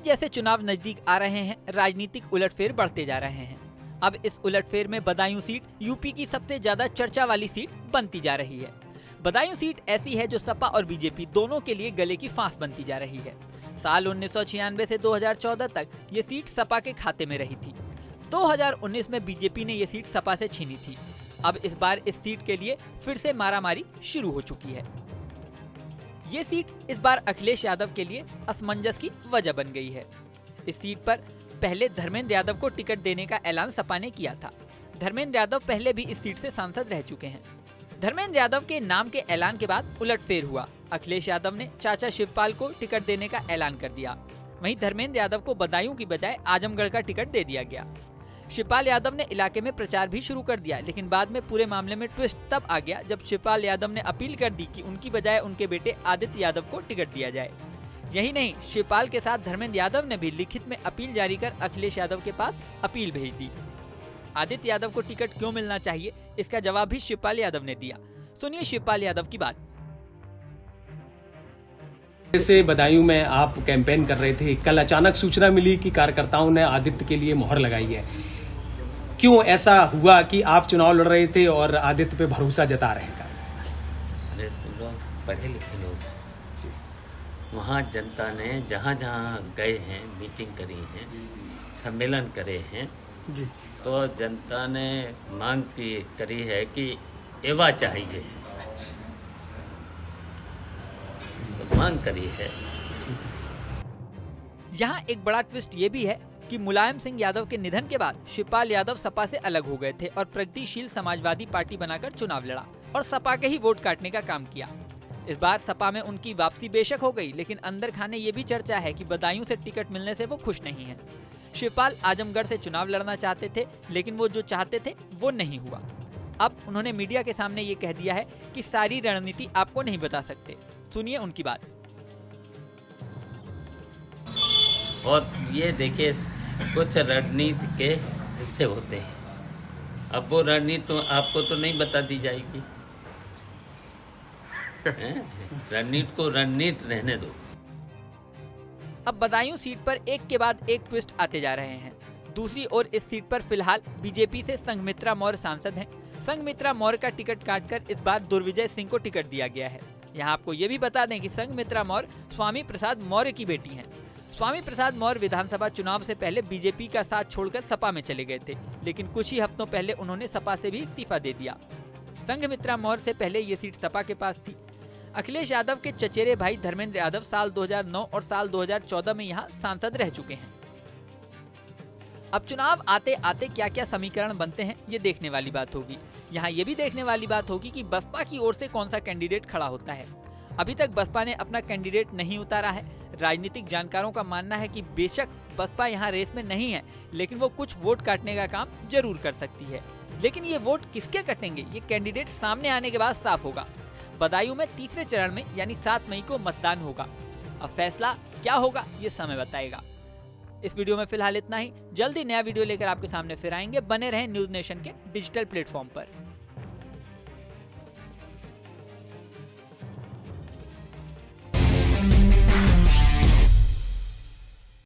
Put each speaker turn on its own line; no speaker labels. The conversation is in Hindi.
जैसे चुनाव नजदीक आ रहे हैं, राजनीतिक उलटफेर बढ़ते जा रहे हैं। अब इस उलटफेर में बदायूं सीट यूपी की सबसे ज्यादा चर्चा वाली सीट बनती जा रही है। बदायूं सीट ऐसी है जो सपा और बीजेपी दोनों के लिए गले की फांस बनती जा रही है। साल 1996 से 2014 तक ये सीट सपा के खाते में रही थी। 2019 में बीजेपी ने ये सीट सपा से छीनी थी। अब इस बार इस सीट के लिए फिर से मारामारी शुरू हो चुकी है। ये सीट इस बार अखिलेश यादव के लिए असमंजस की वजह बन गई है। इस सीट पर पहले धर्मेंद्र यादव को टिकट देने का ऐलान सपा ने किया था। धर्मेंद्र यादव पहले भी इस सीट से सांसद रह चुके हैं। धर्मेंद्र यादव के नाम के ऐलान के बाद उलटफेर हुआ। अखिलेश यादव ने चाचा शिवपाल को टिकट देने का ऐलान कर दिया। वहीं धर्मेंद्र यादव को बदायूं की बजाय आजमगढ़ का टिकट दे दिया गया। शिवपाल यादव ने इलाके में प्रचार भी शुरू कर दिया, लेकिन बाद में पूरे मामले में ट्विस्ट तब आ गया जब शिवपाल यादव ने अपील कर दी कि उनकी बजाय उनके बेटे आदित्य यादव को टिकट दिया जाए। यही नहीं, शिवपाल के साथ धर्मेंद्र यादव ने भी लिखित में अपील जारी कर अखिलेश यादव के पास अपील भेज दी। आदित्य यादव को टिकट क्यों मिलना चाहिए, इसका जवाब भी शिवपाल यादव ने दिया। सुनिए शिवपाल यादव की बात।
जैसे बदायूं में आप कैंपेन कर रहे थे, कल अचानक सूचना मिली कि कार्यकर्ताओं ने आदित्य के लिए मोहर लगाई है। क्यों ऐसा हुआ कि आप चुनाव लड़ रहे थे और आदित्य पे भरोसा जता रहे हैं?
अरे तुम लोग पढ़े लिखे लोग, वहाँ जनता ने जहाँ जहाँ गए हैं, मीटिंग करी है, सम्मेलन करे हैं, तो जनता ने मांग करी है कि एवा चाहिए, तो मांग करी है।
यहाँ एक बड़ा ट्विस्ट ये भी है कि मुलायम सिंह यादव के निधन के बाद शिवपाल यादव सपा से अलग हो गए थे और प्रगतिशील समाजवादी पार्टी बनाकर चुनाव लड़ा और सपा के ही वोट काटने का काम किया। इस बार सपा में उनकी वापसी बेशक हो गई, लेकिन अंदर खाने ये भी चर्चा है कि बदायूं से टिकट मिलने से वो खुश नहीं है। शिवपाल आजमगढ़ से चुनाव लड़ना चाहते थे, लेकिन वो जो चाहते थे वो नहीं हुआ। अब उन्होंने मीडिया के सामने ये कह दिया है कि सारी रणनीति आपको नहीं बता सकते। सुनिए उनकी बात।
और ये देखिए, कुछ रणनीति के हिस्से होते हैं। अब वो रणनीति तो आपको तो नहीं बता दी जाएगी। रणनीति को रणनीति रहने दो।
अब बदायूं सीट पर एक के बाद एक ट्विस्ट आते जा रहे हैं। दूसरी ओर इस सीट पर फिलहाल बीजेपी से संघमित्रा मौर्य सांसद हैं। संघमित्रा मौर्य का टिकट काटकर इस बार दुर्विजय सिंह को टिकट दिया गया है। यहाँ आपको ये भी बता दें कि संघमित्रा मौर्य स्वामी प्रसाद मौर्य की बेटी हैं। स्वामी प्रसाद मौर्य विधानसभा चुनाव से पहले बीजेपी का साथ छोड़कर सपा में चले गए थे, लेकिन कुछ ही हफ्तों पहले उन्होंने सपा से भी इस्तीफा दे दिया। संघमित्रा मौर्य से पहले ये सीट सपा के पास थी। अखिलेश यादव के चचेरे भाई धर्मेंद्र यादव साल 2009 और साल 2014 में यहाँ सांसद रह चुके हैं। अब चुनाव आते आते क्या क्या समीकरण बनते हैं, ये देखने वाली बात होगी। यहाँ ये भी देखने वाली बात होगी कि बसपा की ओर से कौन सा कैंडिडेट खड़ा होता है। अभी तक बसपा ने अपना कैंडिडेट नहीं उतारा है। राजनीतिक जानकारों का मानना है कि बेशक बसपा यहाँ रेस में नहीं है, लेकिन वो कुछ वोट काटने का काम जरूर कर सकती है। लेकिन ये वोट किसके कटेंगे, ये कैंडिडेट सामने आने के बाद साफ होगा। बदायूं में तीसरे चरण में यानी 7 मई को मतदान होगा। अब फैसला क्या होगा ये समय बताएगा। इस वीडियो में फिलहाल इतना ही। जल्दी नया वीडियो लेकर आपके सामने फिर आएंगे। बने रहें न्यूज नेशन के डिजिटल प्लेटफॉर्म पर।